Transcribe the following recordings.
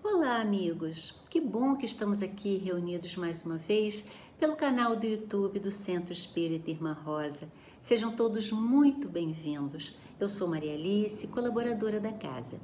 Olá, amigos! Que bom que estamos aqui reunidos mais uma vez pelo canal do YouTube do Centro Espírita Irmã Rosa. Sejam todos muito bem-vindos. Eu sou Maria Alice, colaboradora da casa.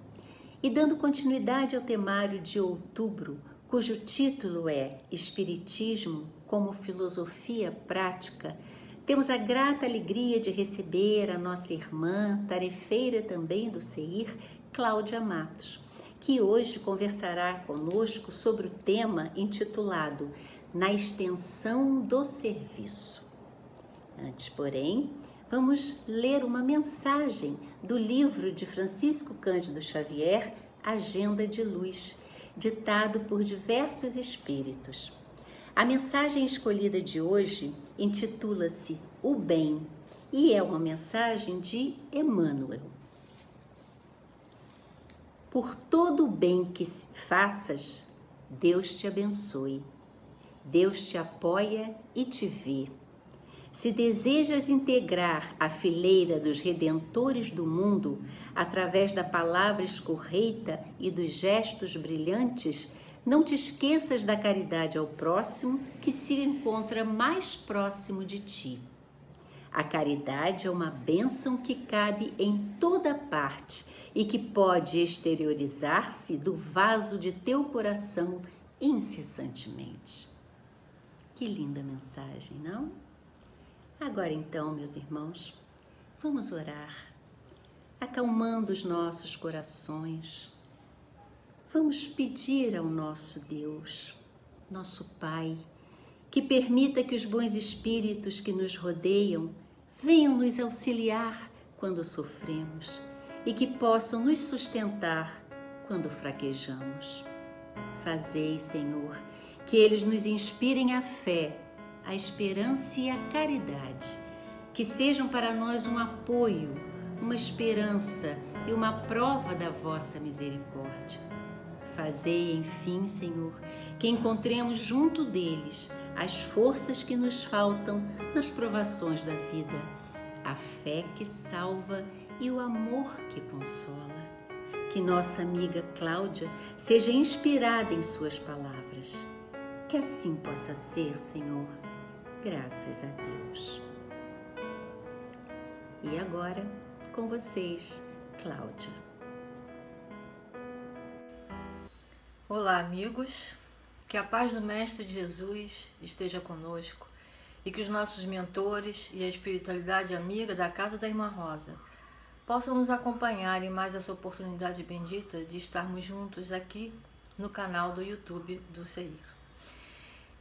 E dando continuidade ao temário de outubro, cujo título é Espiritismo como Filosofia Prática, temos a grata alegria de receber a nossa irmã, tarefeira também do CEIR, Cláudia Matos, que hoje conversará conosco sobre o tema intitulado Na Extensão do Serviço. Antes, porém, vamos ler uma mensagem do livro de Francisco Cândido Xavier, Agenda de Luz, ditado por diversos espíritos. A mensagem escolhida de hoje intitula-se O Bem e é uma mensagem de Emmanuel. Por todo o bem que faças, Deus te abençoe. Deus te apoia e te vê. Se desejas integrar a fileira dos redentores do mundo através da palavra escorreita e dos gestos brilhantes, não te esqueças da caridade ao próximo que se encontra mais próximo de ti. A caridade é uma bênção que cabe em toda parte e que pode exteriorizar-se do vaso de teu coração incessantemente. Que linda mensagem, não? Agora então, meus irmãos, vamos orar, acalmando os nossos corações. Vamos pedir ao nosso Deus, nosso Pai, que permita que os bons espíritos que nos rodeiam venham nos auxiliar quando sofremos e que possam nos sustentar quando fraquejamos. Fazei, Senhor, que eles nos inspirem a fé, a esperança e a caridade, que sejam para nós um apoio, uma esperança e uma prova da vossa misericórdia. Fazei, enfim, Senhor, que encontremos junto deles as forças que nos faltam nas provações da vida, a fé que salva e o amor que consola. Que nossa amiga Cláudia seja inspirada em suas palavras. Que assim possa ser, Senhor, graças a Deus. E agora, com vocês, Cláudia. Olá, amigos. Que a paz do Mestre Jesus esteja conosco e que os nossos mentores e a espiritualidade amiga da Casa da Irmã Rosa possam nos acompanhar em mais essa oportunidade bendita de estarmos juntos aqui no canal do YouTube do CEIR.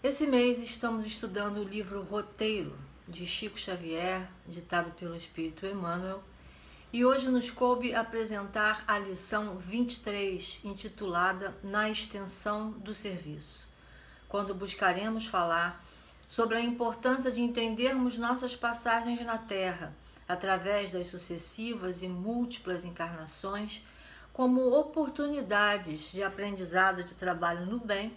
Esse mês estamos estudando o livro Roteiro, de Chico Xavier, ditado pelo Espírito Emmanuel, e hoje nos coube apresentar a lição 23, intitulada Na Extensão do Serviço, quando buscaremos falar sobre a importância de entendermos nossas passagens na Terra, através das sucessivas e múltiplas encarnações, como oportunidades de aprendizado de trabalho no bem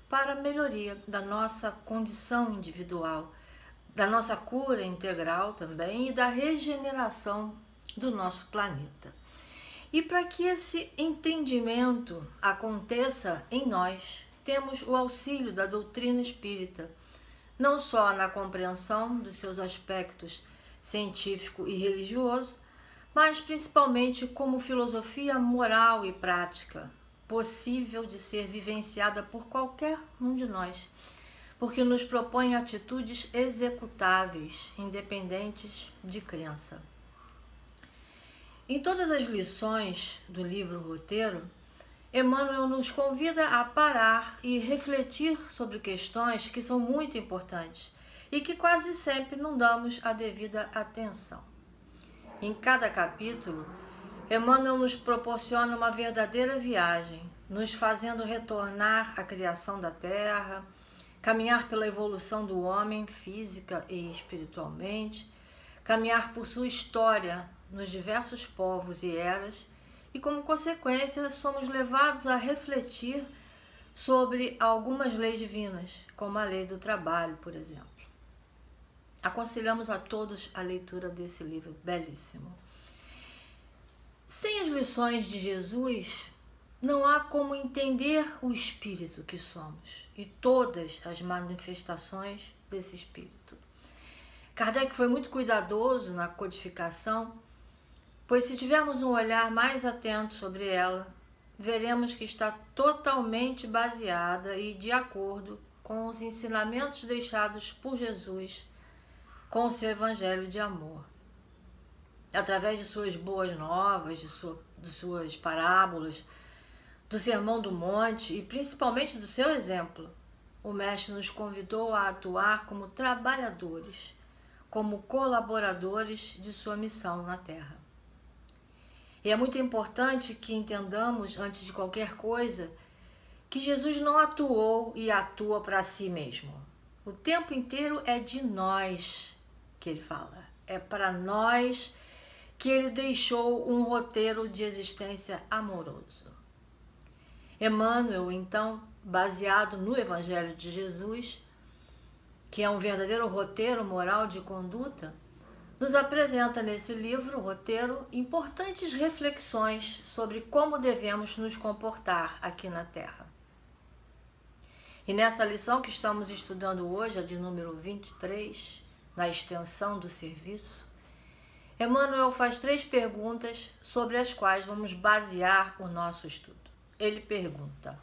para a melhoria da nossa condição individual, da nossa cura integral também e da regeneração do nosso planeta. E para que esse entendimento aconteça em nós, temos o auxílio da doutrina espírita, não só na compreensão dos seus aspectos científico e religioso, mas principalmente como filosofia moral e prática, possível de ser vivenciada por qualquer um de nós, porque nos propõe atitudes executáveis, independentes de crença. Em todas as lições do livro Roteiro, Emmanuel nos convida a parar e refletir sobre questões que são muito importantes e que quase sempre não damos a devida atenção. Em cada capítulo, Emmanuel nos proporciona uma verdadeira viagem, nos fazendo retornar à criação da Terra, caminhar pela evolução do homem física e espiritualmente, caminhar por sua história nos diversos povos e eras, e como consequência somos levados a refletir sobre algumas leis divinas, como a lei do trabalho, por exemplo. Aconselhamos a todos a leitura desse livro belíssimo. Sem as lições de Jesus, não há como entender o espírito que somos e todas as manifestações desse espírito. Kardec foi muito cuidadoso na codificação, pois se tivermos um olhar mais atento sobre ela, veremos que está totalmente baseada e de acordo com os ensinamentos deixados por Jesus com o seu evangelho de amor. Através de suas boas novas, de suas parábolas, do Sermão do Monte e principalmente do seu exemplo, o Mestre nos convidou a atuar como trabalhadores, como colaboradores de sua missão na Terra. E é muito importante que entendamos, antes de qualquer coisa, que Jesus não atuou e atua para si mesmo. O tempo inteiro é de nós que ele fala. É para nós que ele deixou um roteiro de existência amoroso. Emmanuel, então, baseado no Evangelho de Jesus, que é um verdadeiro roteiro moral de conduta, nos apresenta nesse livro, roteiro, importantes reflexões sobre como devemos nos comportar aqui na Terra. E nessa lição que estamos estudando hoje, a de número 23, na extensão do serviço, Emmanuel faz 3 perguntas sobre as quais vamos basear o nosso estudo. Ele pergunta: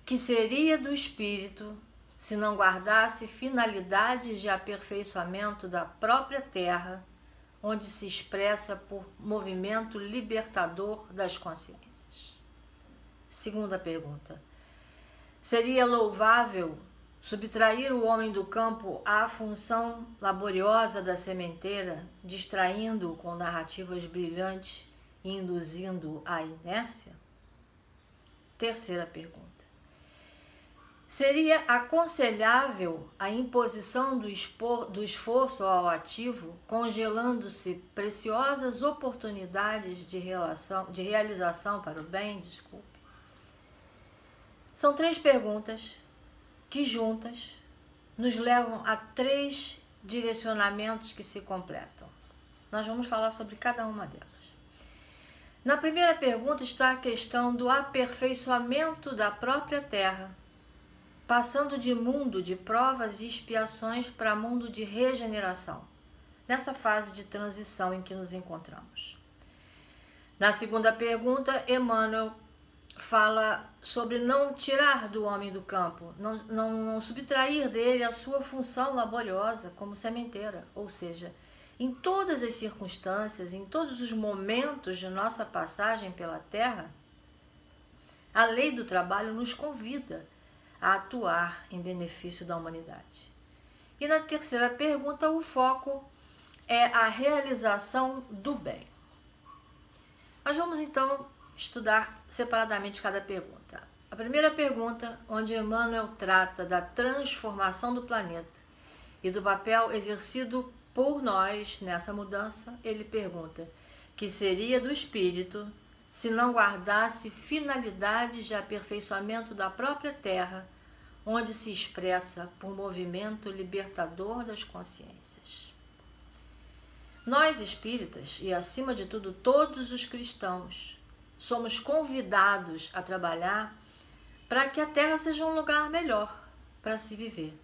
que seria do espírito se não guardasse finalidades de aperfeiçoamento da própria terra, onde se expressa por movimento libertador das consciências? Segunda pergunta: seria louvável subtrair o homem do campo à função laboriosa da sementeira, distraindo-o com narrativas brilhantes e induzindo-o à inércia? Terceira pergunta: seria aconselhável a imposição do esforço ao ativo, congelando-se preciosas oportunidades de realização para o bem? São 3 perguntas que juntas nos levam a 3 direcionamentos que se completam. Nós vamos falar sobre cada uma delas. Na primeira pergunta está a questão do aperfeiçoamento da própria terra, passando de mundo de provas e expiações para mundo de regeneração, nessa fase de transição em que nos encontramos. Na segunda pergunta, Emmanuel fala sobre não tirar do homem do campo, não subtrair dele a sua função laboriosa como sementeira, ou seja, em todas as circunstâncias, em todos os momentos de nossa passagem pela Terra, a lei do trabalho nos convida a atuar em benefício da humanidade. E na terceira pergunta, o foco é a realização do bem. Nós vamos então estudar separadamente cada pergunta. A primeira pergunta, onde Emmanuel trata da transformação do planeta e do papel exercido por nós nessa mudança, ele pergunta: que seria do espírito se não guardasse finalidades de aperfeiçoamento da própria terra, onde se expressa por movimento libertador das consciências? Nós espíritas, e acima de tudo todos os cristãos, somos convidados a trabalhar para que a Terra seja um lugar melhor para se viver.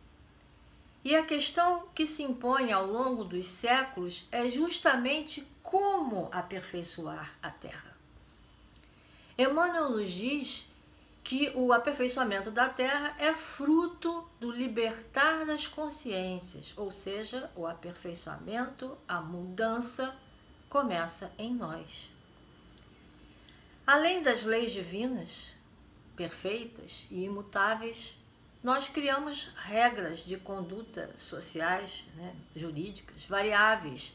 E a questão que se impõe ao longo dos séculos é justamente como aperfeiçoar a Terra. Emmanuel nos diz que o aperfeiçoamento da Terra é fruto do libertar das consciências, ou seja, o aperfeiçoamento, a mudança começa em nós. Além das leis divinas, perfeitas e imutáveis, nós criamos regras de conduta sociais, jurídicas, variáveis,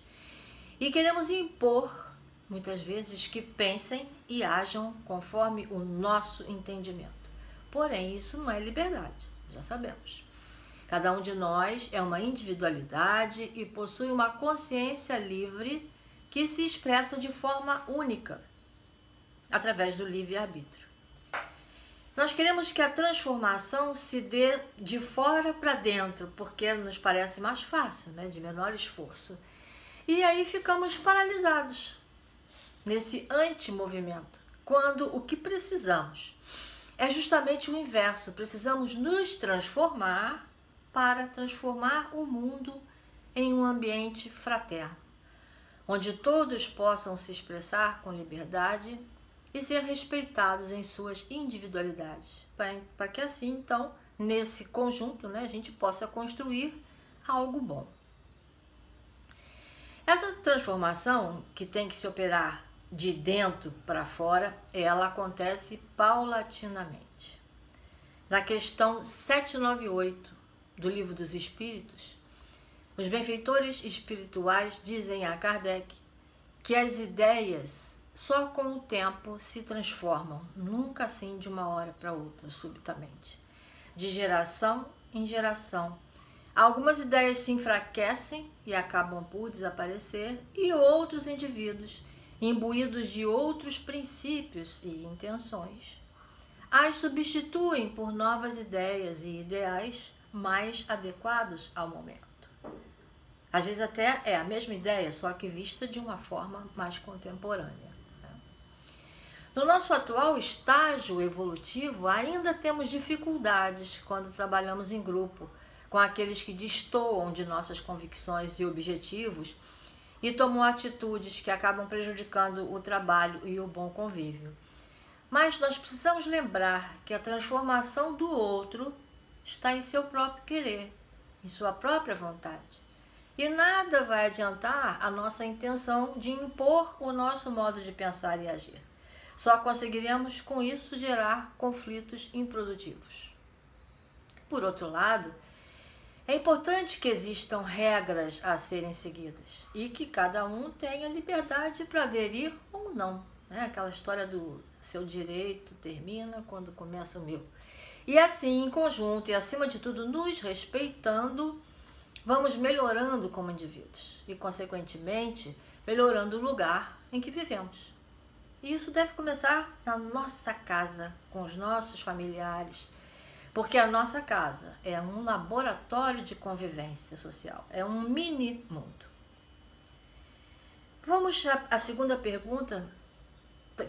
e queremos impor, muitas vezes, que pensem e ajam conforme o nosso entendimento. Porém, isso não é liberdade, já sabemos. Cada um de nós é uma individualidade e possui uma consciência livre que se expressa de forma única, através do livre-arbítrio. Nós queremos que a transformação se dê de fora para dentro, porque nos parece mais fácil, de menor esforço. E aí ficamos paralisados nesse antimovimento, quando o que precisamos é justamente o inverso. Precisamos nos transformar para transformar o mundo em um ambiente fraterno, onde todos possam se expressar com liberdade e ser respeitados em suas individualidades, para que assim, então, nesse conjunto, né, a gente possa construir algo bom. Essa transformação, que tem que se operar de dentro para fora, ela acontece paulatinamente. Na questão 798 do Livro dos Espíritos, os benfeitores espirituais dizem a Kardec que as ideias só com o tempo se transformam, nunca assim de uma hora para outra, subitamente, de geração em geração. Algumas ideias se enfraquecem e acabam por desaparecer, e outros indivíduos, imbuídos de outros princípios e intenções, as substituem por novas ideias e ideais mais adequados ao momento. Às vezes até é a mesma ideia, só que vista de uma forma mais contemporânea. No nosso atual estágio evolutivo, ainda temos dificuldades quando trabalhamos em grupo, com aqueles que destoam de nossas convicções e objetivos e tomam atitudes que acabam prejudicando o trabalho e o bom convívio. Mas nós precisamos lembrar que a transformação do outro está em seu próprio querer, em sua própria vontade. E nada vai adiantar a nossa intenção de impor o nosso modo de pensar e agir. Só conseguiremos com isso gerar conflitos improdutivos. Por outro lado, é importante que existam regras a serem seguidas e que cada um tenha liberdade para aderir ou não. Aquela história do seu direito termina quando começa o meu. E assim, em conjunto e acima de tudo, nos respeitando, vamos melhorando como indivíduos e, consequentemente, melhorando o lugar em que vivemos. E isso deve começar na nossa casa, com os nossos familiares, porque a nossa casa é um laboratório de convivência social, é um mini mundo. Vamos à segunda pergunta,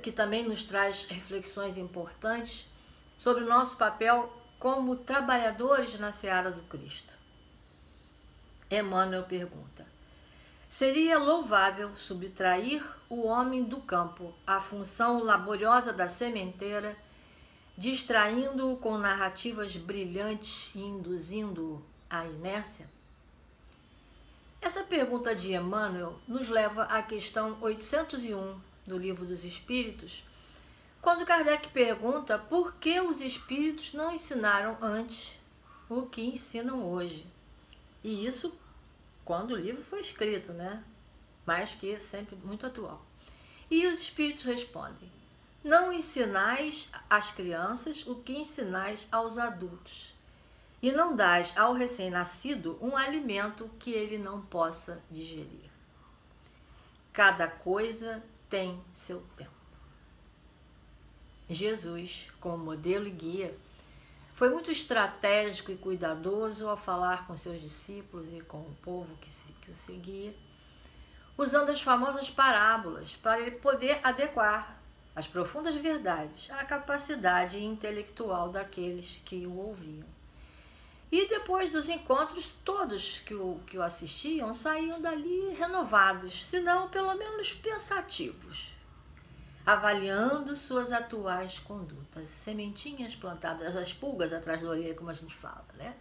que também nos traz reflexões importantes sobre o nosso papel como trabalhadores na seara do Cristo. Emmanuel pergunta: seria louvável subtrair o homem do campo à função laboriosa da sementeira, distraindo-o com narrativas brilhantes e induzindo-o à inércia? Essa pergunta de Emmanuel nos leva à questão 801 do Livro dos Espíritos, quando Kardec pergunta por que os espíritos não ensinaram antes o que ensinam hoje. E isso quando o livro foi escrito, né? Mas que sempre muito atual. E os espíritos respondem: não ensinais às crianças o que ensinais aos adultos, e não dás ao recém-nascido um alimento que ele não possa digerir. Cada coisa tem seu tempo. Jesus, como modelo e guia, foi muito estratégico e cuidadoso ao falar com seus discípulos e com o povo que o seguia, usando as famosas parábolas para ele poder adequar as profundas verdades à capacidade intelectual daqueles que o ouviam. E depois dos encontros, todos que o assistiam saíam dali renovados, se não pelo menos pensativos, avaliando suas atuais condutas, sementinhas plantadas, as pulgas atrás da orelha, como a gente fala, né?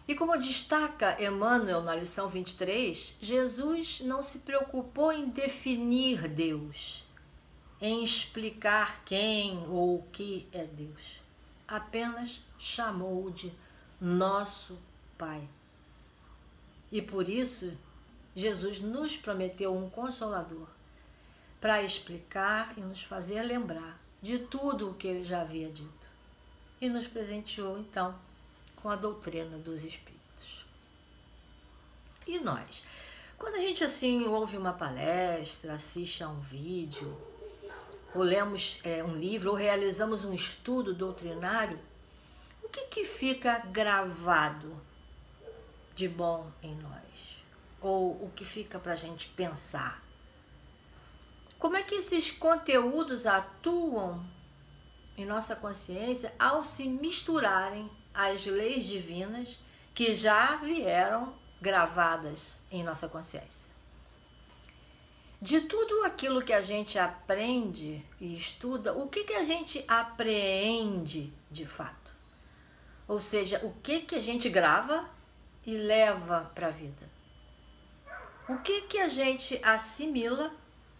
E como destaca Emmanuel na lição 23, Jesus não se preocupou em definir Deus, em explicar quem ou o que é Deus. Apenas chamou-o de nosso Pai. E por isso, Jesus nos prometeu um Consolador para explicar e nos fazer lembrar de tudo o que ele já havia dito. E nos presenteou, então, com a doutrina dos Espíritos. E nós? Quando a gente, assim, ouve uma palestra, assiste a um vídeo, ou lemos um livro, ou realizamos um estudo doutrinário, o que fica gravado de bom em nós? Ou o que fica para a gente pensar? Como é que esses conteúdos atuam em nossa consciência ao se misturarem às leis divinas que já vieram gravadas em nossa consciência? De tudo aquilo que a gente aprende e estuda, o que a gente apreende de fato? Ou seja, o que a gente grava e leva para a vida? O que a gente assimila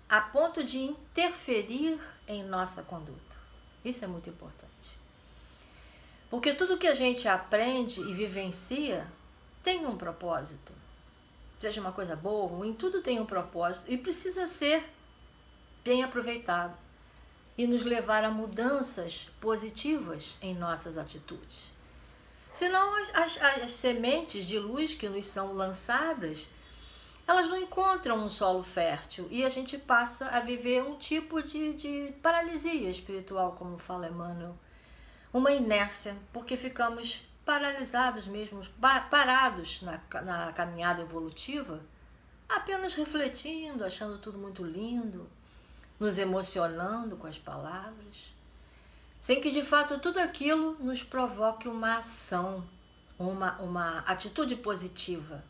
a ponto de interferir em nossa conduta? Isso é muito importante. Porque tudo que a gente aprende e vivencia tem um propósito. Seja uma coisa boa ou ruim, tudo tem um propósito e precisa ser bem aproveitado e nos levar a mudanças positivas em nossas atitudes. Senão as sementes de luz que nos são lançadas, elas não encontram um solo fértil e a gente passa a viver um tipo de paralisia espiritual, como fala Emmanuel. Uma inércia, porque ficamos paralisados mesmo, parados na caminhada evolutiva, apenas refletindo, achando tudo muito lindo, nos emocionando com as palavras, sem que de fato tudo aquilo nos provoque uma ação, uma atitude positiva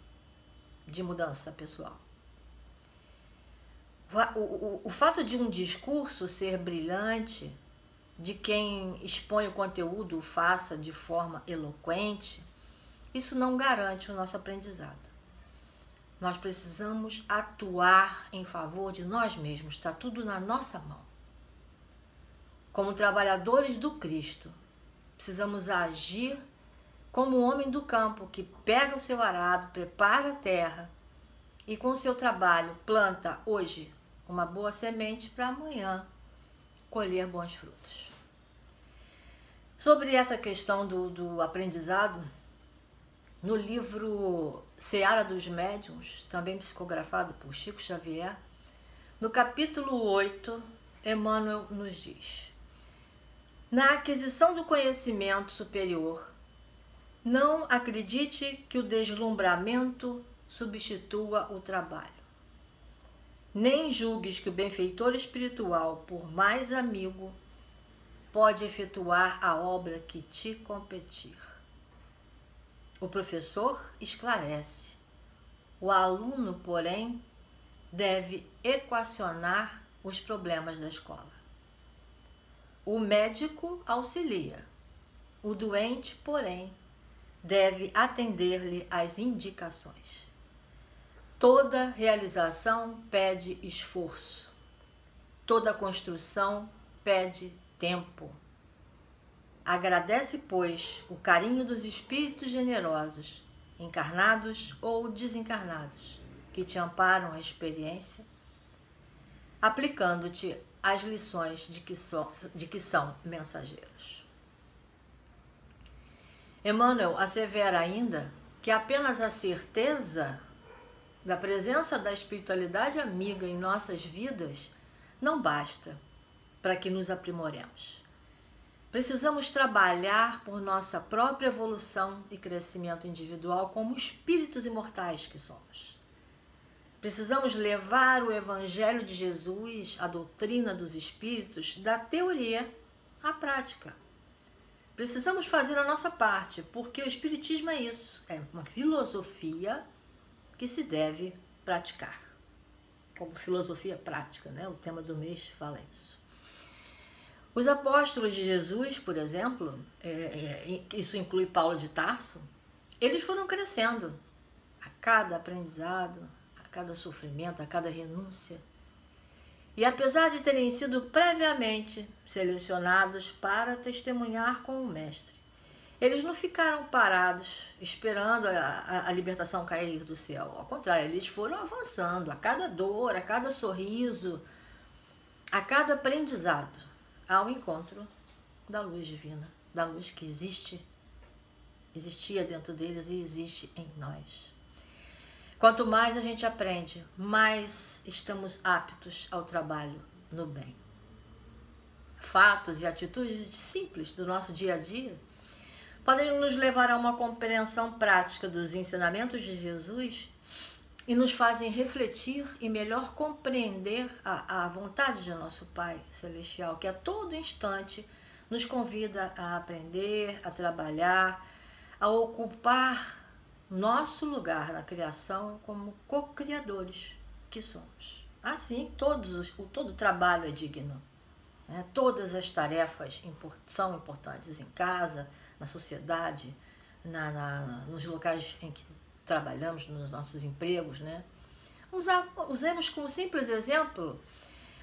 de mudança pessoal. O fato de um discurso ser brilhante, de quem expõe o conteúdo o faça de forma eloquente, isso não garante o nosso aprendizado. Nós precisamos atuar em favor de nós mesmos, está tudo na nossa mão. Como trabalhadores do Cristo, precisamos agir como o homem do campo que pega o seu arado, prepara a terra e com o seu trabalho planta hoje uma boa semente para amanhã colher bons frutos. Sobre essa questão do aprendizado, no livro Seara dos Médiuns, também psicografado por Chico Xavier, no capítulo 8, Emmanuel nos diz: na aquisição do conhecimento superior, não acredite que o deslumbramento substitua o trabalho. Nem julgues que o benfeitor espiritual, por mais amigo, pode efetuar a obra que te competir. O professor esclarece. O aluno, porém, deve equacionar os problemas da escola. O médico auxilia. O doente, porém, deve atender-lhe às indicações. Toda realização pede esforço. Toda construção pede tempo. Agradece, pois, o carinho dos espíritos generosos, encarnados ou desencarnados, que te amparam a experiência, aplicando-te as lições de que são mensageiros. Emmanuel assevera ainda que apenas a certeza da presença da espiritualidade amiga em nossas vidas não basta para que nos aprimoremos. Precisamos trabalhar por nossa própria evolução e crescimento individual como espíritos imortais que somos. Precisamos levar o Evangelho de Jesus, a doutrina dos espíritos, da teoria à prática. Precisamos fazer a nossa parte, porque o espiritismo é isso, é uma filosofia que se deve praticar. Como filosofia prática, né? O tema do mês fala isso. Os apóstolos de Jesus, por exemplo, isso inclui Paulo de Tarso, eles foram crescendo a cada aprendizado, a cada sofrimento, a cada renúncia. E apesar de terem sido previamente selecionados para testemunhar com o Mestre, eles não ficaram parados esperando a libertação cair do céu. Ao contrário, eles foram avançando a cada dor, a cada sorriso, a cada aprendizado, ao encontro da luz divina, da luz que existia dentro deles e existe em nós. Quanto mais a gente aprende, mais estamos aptos ao trabalho no bem. Fatos e atitudes simples do nosso dia a dia podem nos levar a uma compreensão prática dos ensinamentos de Jesus e nos fazem refletir e melhor compreender a vontade de nosso Pai Celestial, que a todo instante nos convida a aprender, a trabalhar, a ocupar nosso lugar na criação como co-criadores que somos. Assim, todo trabalho é digno, né? Todas as tarefas são importantes em casa, na sociedade, nos locais em que trabalhamos, nos nossos empregos, né? Usemos como simples exemplo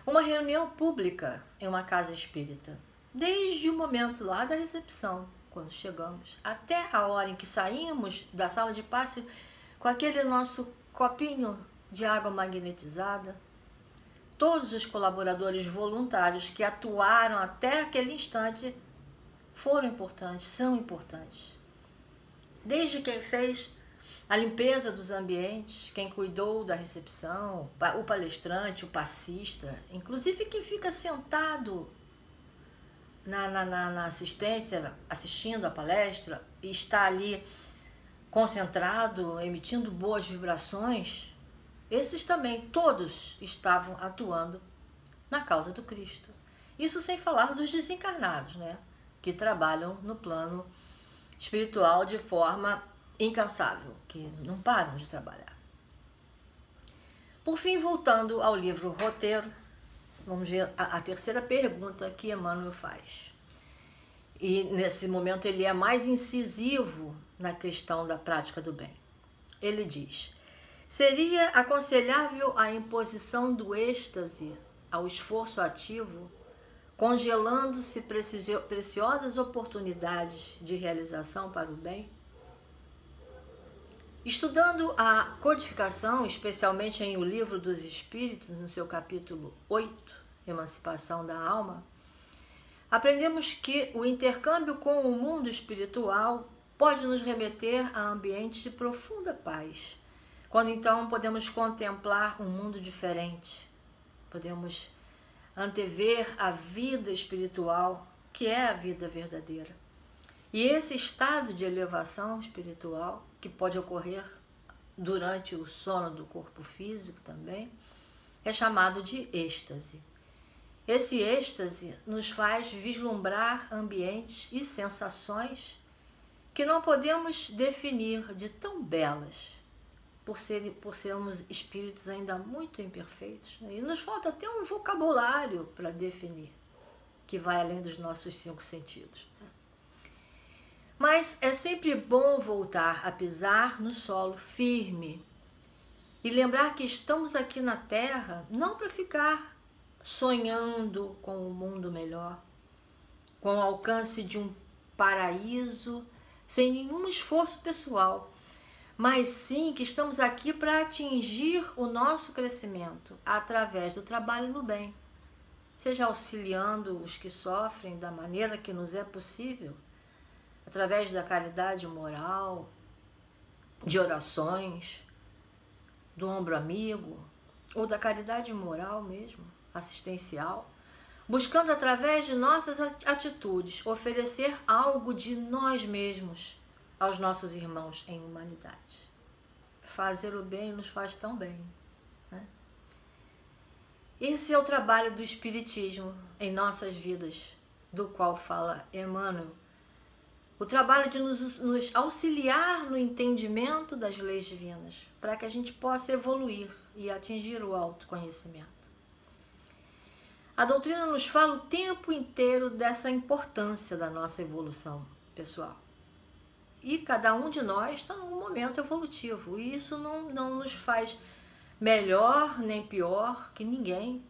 uma reunião pública em uma casa espírita. Desde o momento lá da recepção, quando chegamos, até a hora em que saímos da sala de passe com aquele nosso copinho de água magnetizada, todos os colaboradores voluntários que atuaram até aquele instante foram importantes, são importantes. Desde quem fez a limpeza dos ambientes, quem cuidou da recepção, o palestrante, o passista, inclusive quem fica sentado na assistência, assistindo a palestra e está ali concentrado, emitindo boas vibrações, esses também, todos estavam atuando na causa do Cristo. Isso sem falar dos desencarnados, né? Que trabalham no plano espiritual de forma incansável, que não param de trabalhar. Por fim, voltando ao livro Roteiro, vamos ver a terceira pergunta que Emmanuel faz. E nesse momento ele é mais incisivo na questão da prática do bem. Ele diz: seria aconselhável a imposição do êxtase ao esforço ativo, congelando-se preciosas oportunidades de realização para o bem? Estudando a codificação, especialmente em O Livro dos Espíritos, no seu capítulo 8, Emancipação da Alma, aprendemos que o intercâmbio com o mundo espiritual pode nos remeter a ambientes de profunda paz, quando então podemos contemplar um mundo diferente, podemos antever a vida espiritual, que é a vida verdadeira. E esse estado de elevação espiritual, que pode ocorrer durante o sono do corpo físico também, é chamado de êxtase. Esse êxtase nos faz vislumbrar ambientes e sensações que não podemos definir de tão belas, por sermos espíritos ainda muito imperfeitos, né? E nos falta até um vocabulário para definir, que vai além dos nossos 5 sentidos. Mas é sempre bom voltar a pisar no solo firme e lembrar que estamos aqui na Terra não para ficar sonhando com um mundo melhor, com o alcance de um paraíso sem nenhum esforço pessoal, mas sim que estamos aqui para atingir o nosso crescimento através do trabalho no bem, seja auxiliando os que sofrem da maneira que nos é possível, através da caridade moral, de orações, do ombro amigo, ou da caridade moral mesmo, assistencial, buscando através de nossas atitudes oferecer algo de nós mesmos aos nossos irmãos em humanidade. Fazer o bem nos faz tão bem, né? Esse é o trabalho do Espiritismo em nossas vidas, do qual fala Emmanuel. O trabalho de nos auxiliar no entendimento das leis divinas, para que a gente possa evoluir e atingir o autoconhecimento. A doutrina nos fala o tempo inteiro dessa importância da nossa evolução pessoal. E cada um de nós está num momento evolutivo, e isso não nos faz melhor nem pior que ninguém.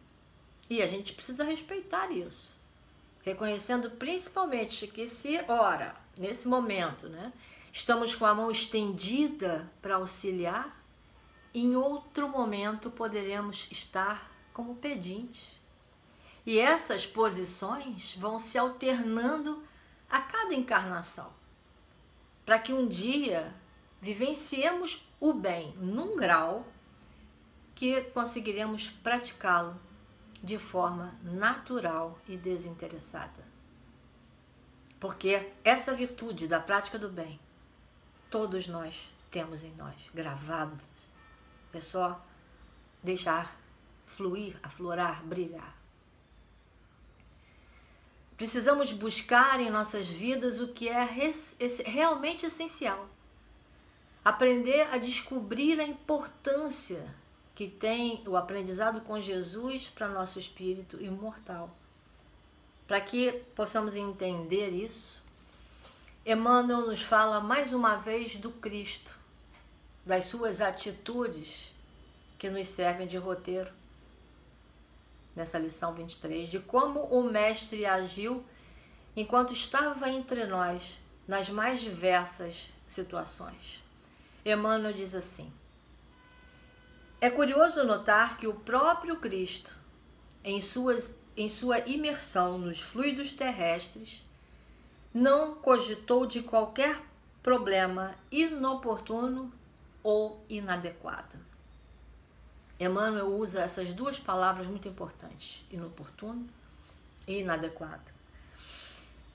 E a gente precisa respeitar isso, reconhecendo principalmente que se, ora, nesse momento, né, estamos com a mão estendida para auxiliar, em outro momento poderemos estar como pedinte. E essas posições vão se alternando a cada encarnação, para que um dia vivenciemos o bem num grau que conseguiremos praticá-lo de forma natural e desinteressada. Porque essa virtude da prática do bem, todos nós temos em nós, É só deixar fluir, aflorar, brilhar. Precisamos buscar em nossas vidas o que é realmente essencial. Aprender a descobrir a importância que tem o aprendizado com Jesus para nosso espírito imortal. Para que possamos entender isso, Emmanuel nos fala mais uma vez do Cristo, das suas atitudes que nos servem de roteiro nessa lição 23, de como o Mestre agiu enquanto estava entre nós nas mais diversas situações. Emmanuel diz assim: é curioso notar que o próprio Cristo, em sua imersão nos fluidos terrestres, não cogitou de qualquer problema inoportuno ou inadequado. Emmanuel usa essas duas palavras muito importantes, inoportuno e inadequado.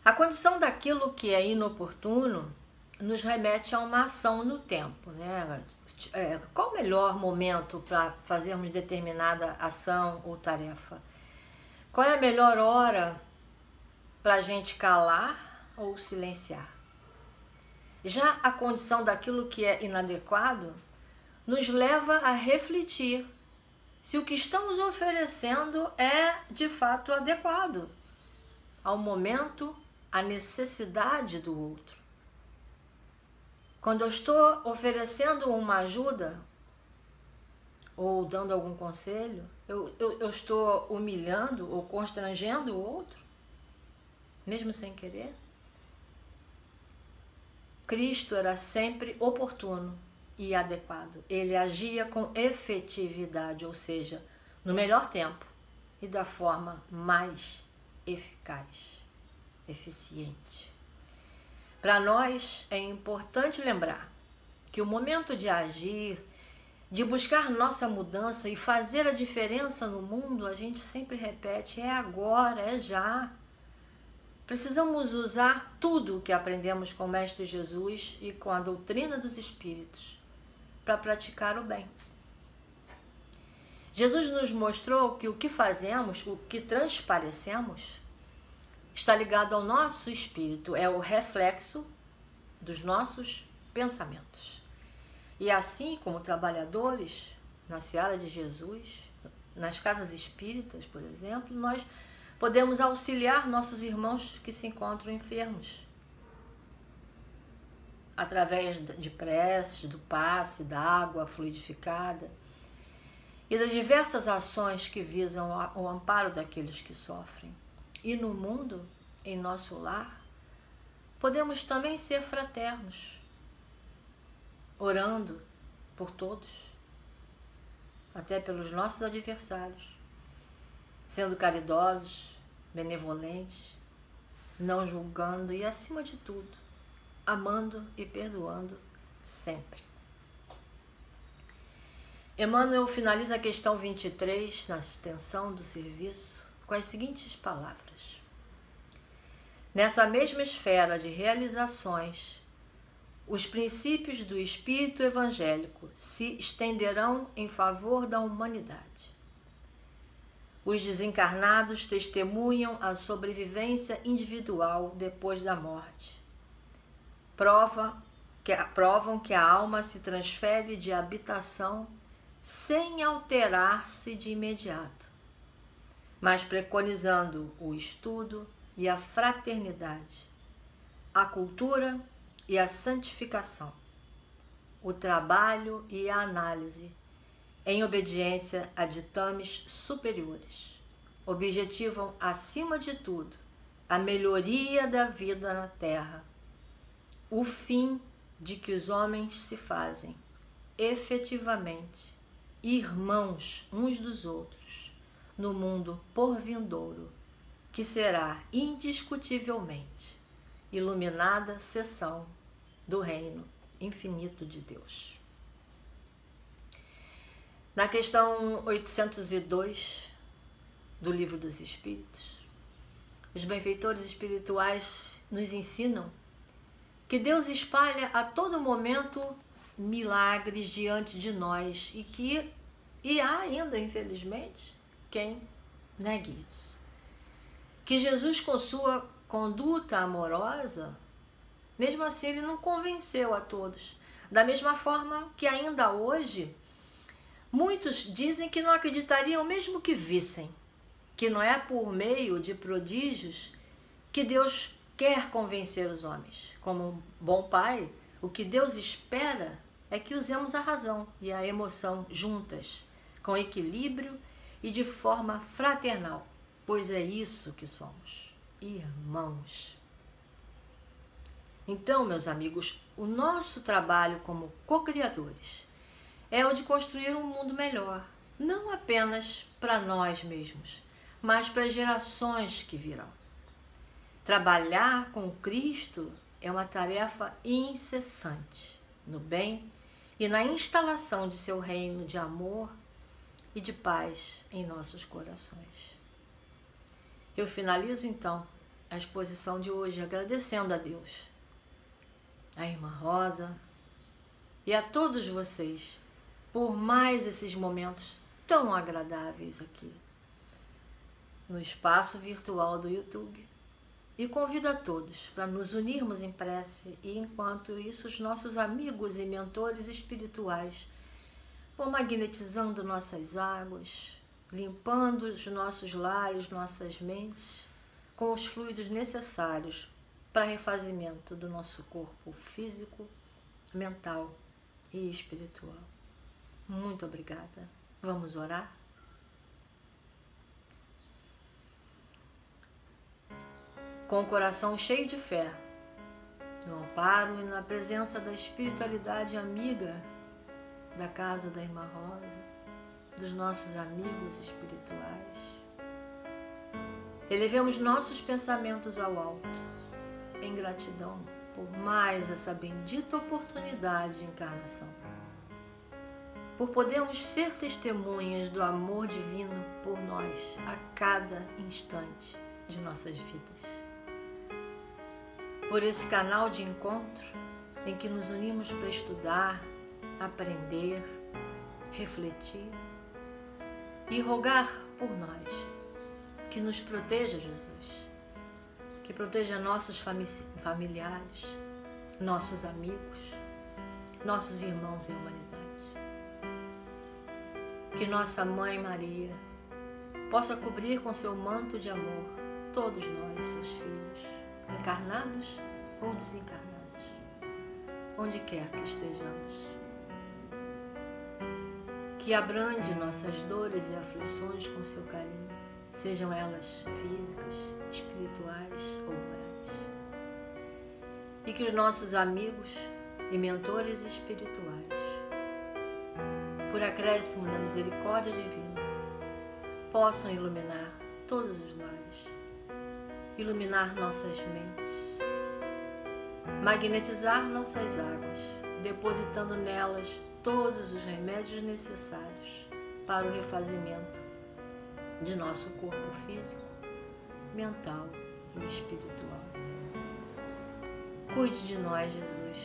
A condição daquilo que é inoportuno nos remete a uma ação no tempo, né? Qual o melhor momento para fazermos determinada ação ou tarefa? Qual é a melhor hora para a gente calar ou silenciar? Já a condição daquilo que é inadequado nos leva a refletir se o que estamos oferecendo é de fato adequado ao momento, à necessidade do outro. Quando eu estou oferecendo uma ajuda ou dando algum conselho, eu estou humilhando ou constrangendo o outro, mesmo sem querer? Cristo era sempre oportuno e adequado. Ele agia com efetividade, ou seja, no melhor tempo e da forma mais eficaz, eficiente. Para nós é importante lembrar que o momento de agir, de buscar nossa mudança e fazer a diferença no mundo, a gente sempre repete, é agora, é já. Precisamos usar tudo o que aprendemos com o Mestre Jesus e com a doutrina dos Espíritos para praticar o bem. Jesus nos mostrou que o que fazemos, o que transparecemos, está ligado ao nosso espírito, é o reflexo dos nossos pensamentos. E assim como trabalhadores na seara de Jesus, nas casas espíritas, por exemplo, nós podemos auxiliar nossos irmãos que se encontram enfermos, através de preces, do passe, da água fluidificada e das diversas ações que visam o amparo daqueles que sofrem. E no mundo, em nosso lar, podemos também ser fraternos, orando por todos, até pelos nossos adversários, sendo caridosos, benevolentes, não julgando e, acima de tudo, amando e perdoando sempre. Emmanuel finaliza a questão 23, na extensão do serviço, com as seguintes palavras: nessa mesma esfera de realizações, os princípios do espírito evangélico se estenderão em favor da humanidade. Os desencarnados testemunham a sobrevivência individual depois da morte. Provam que a alma se transfere de habitação sem alterar-se de imediato, mas preconizando o estudo e a fraternidade, a cultura e a santificação, o trabalho e a análise, em obediência a ditames superiores, objetivam, acima de tudo, a melhoria da vida na Terra, o fim de que os homens se fazem, efetivamente, irmãos uns dos outros, no mundo por vindouro, que será indiscutivelmente iluminada seção do reino infinito de Deus. Na questão 802 do Livro dos Espíritos, os benfeitores espirituais nos ensinam que Deus espalha a todo momento milagres diante de nós e há ainda, infelizmente, quem negue isso. Que Jesus, com sua conduta amorosa, mesmo assim ele não convenceu a todos. Da mesma forma que ainda hoje, muitos dizem que não acreditariam mesmo que vissem, que não é por meio de prodígios que Deus quer convencer os homens. Como um bom pai, o que Deus espera é que usemos a razão e a emoção juntas, com equilíbrio e de forma fraternal, pois é isso que somos, irmãos. Então, meus amigos, o nosso trabalho como co-criadores é o de construir um mundo melhor, não apenas para nós mesmos, mas para as gerações que virão. Trabalhar com Cristo é uma tarefa incessante no bem e na instalação de seu reino de amor e de paz em nossos corações. Eu finalizo então a exposição de hoje agradecendo a Deus, a Irmã Rosa e a todos vocês por mais esses momentos tão agradáveis aqui no espaço virtual do YouTube. E convido a todos para nos unirmos em prece e, enquanto isso, os nossos amigos e mentores espirituais vão magnetizando nossas águas, limpando os nossos lares, nossas mentes, com os fluidos necessários para refazimento do nosso corpo físico, mental e espiritual. Muito obrigada. Vamos orar? Com o coração cheio de fé, no amparo e na presença da espiritualidade amiga da casa da Irmã Rosa, dos nossos amigos espirituais, elevemos nossos pensamentos ao alto, em gratidão por mais essa bendita oportunidade de encarnação, por podermos ser testemunhas do amor divino por nós a cada instante de nossas vidas. Por esse canal de encontro em que nos unimos para estudar, aprender, refletir e rogar por nós, que nos proteja, Jesus, que proteja nossos familiares, nossos amigos, nossos irmãos em humanidade. Que nossa Mãe Maria possa cobrir com seu manto de amor todos nós, seus filhos, encarnados ou desencarnados, onde quer que estejamos. Que abrande nossas dores e aflições com seu carinho, sejam elas físicas, espirituais ou morais. E que os nossos amigos e mentores espirituais, por acréscimo da misericórdia divina, possam iluminar todos os lares, iluminar nossas mentes, magnetizar nossas águas, depositando nelas todos os remédios necessários para o refazimento de nosso corpo físico, mental e espiritual. Cuide de nós, Jesus,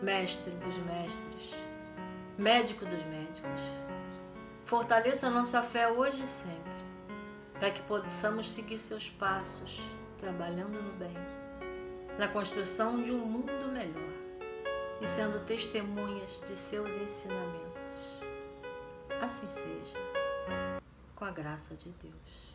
Mestre dos mestres, Médico dos médicos. Fortaleça a nossa fé hoje e sempre, para que possamos seguir seus passos, trabalhando no bem, na construção de um mundo melhor e sendo testemunhas de seus ensinamentos. Assim seja, com a graça de Deus.